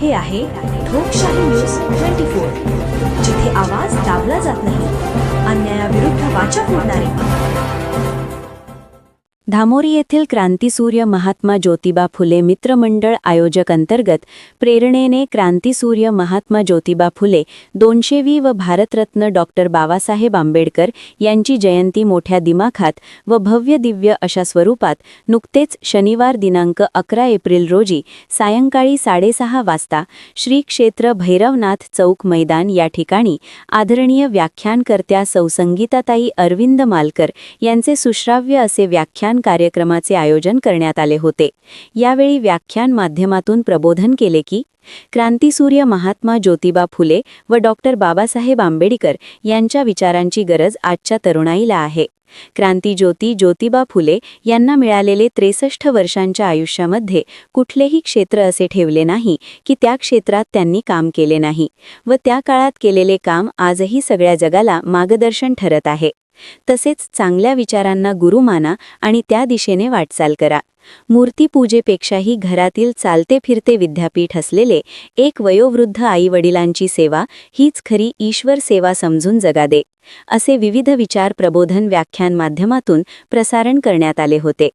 हे आहे ठोकशाही न्यूज 24, जिथे आवाज दाबला जात नाही, अन्यायाविरुद्ध वाचा फोडणारे। धामोरी येथील क्रांतीसूर्य महात्मा ज्योतिबा फुले मित्रमंडळ आयोजक अंतर्गत प्रेरणेने क्रांतीसूर्य महात्मा ज्योतिबा फुले 200वी व भारतरत्न डॉक्टर बाबासाहेब आंबेडकर यांची जयंती मोठ्या दिमाखात व भव्य दिव्य अशा स्वरूपात नुकतेच शनिवार दिनांक 11 एप्रिल रोजी सायंकाळी 6:30 वाजता श्री क्षेत्र भैरवनाथ चौक मैदान या ठिकाणी आदरणीय व्याख्यानकर्त्या सौ संगीताताई अरविंद मालकर यांचे सुश्राव्य असे व्याख्यान कार्यक्रमाचे आयोजन करण्यात आले होते। यावेळी व्याख्यान माध्यमातून प्रबोधन केले की क्रांतीसूर्य महात्मा ज्योतिबा फुले व डॉक्टर बाबासाहेब आंबेडकर यांच्या विचारांची गरज आजच्या तरुणाईला आहे। क्रांतीज्योती ज्योतिबा फुले यांना मिळालेले 63 वर्षांच्या आयुष्यामध्ये कुठलेही क्षेत्र असे ठेवले नाही की त्या क्षेत्रात त्यांनी काम केले नाही व त्या काळात केलेले काम आजही सगळ्या जगाला मार्गदर्शन ठरत आहे। तसेच चांगल्या विचारांना गुरु माना आणि त्या दिशेने वाटचाल करा। मूर्तीपूजेपेक्षाही घरातील चालते फिरते विद्यापीठ असलेले एक वयोवृद्ध आईवडिलांची सेवा हीच खरी ईश्वर सेवा समजून जगा दे, असे विविध विचार प्रबोधन व्याख्यान माध्यमातून प्रसारण करण्यात आले होते।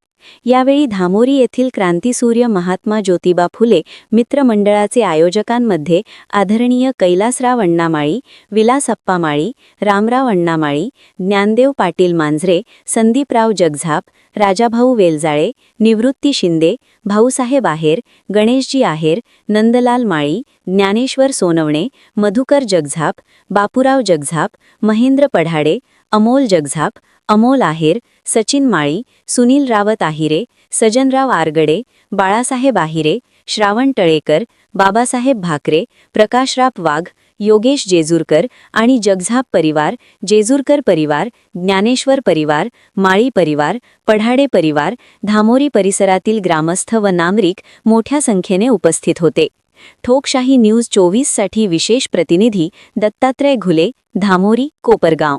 यावेळी धामोरी येथील क्रांतीसूर्य महात्मा ज्योतिबा फुले मित्रमंडळाचे आयोजकांमध्ये आदरणीय कैलासराव अण्णा माळी, विलासप्पा माळी, रामराव अण्णा माळी, ज्ञानदेव पाटील मांजरे, संदीपराव जगझाप, राजाभाऊ वेलजाळे, निवृत्ती शिंदे, भाऊसाहेब आहेर, गणेशजी आहेर, नंदलाल माळी, ज्ञानेश्वर सोनवणे, मधुकर जगझाप, बापूराव जगझाप, महेंद्र पढाडे, अमोल जगझाप, अमोल आहेर, सचिन माळी, सुनील रावत आहिरे, सजनराव आरगडे, बाळासाहेब आहिरे, श्रावण टळेकर, बाबासाहेब भाकरे, प्रकाशराव वाघ, योगेश जेजूरकर आणि जगझाप परिवार, जेजूरकर परिवार, ज्ञानेश्वर परिवार, माळी परिवार, पढाडे परिवार, धामोरी परिसरातील ग्रामस्थ व नागरिक मोठ्या संख्येने उपस्थित होते। ठोकशाही न्यूज 24 साठी विशेष प्रतिनिधी दत्तात्रय घुले, धामोरी, कोपरगाव।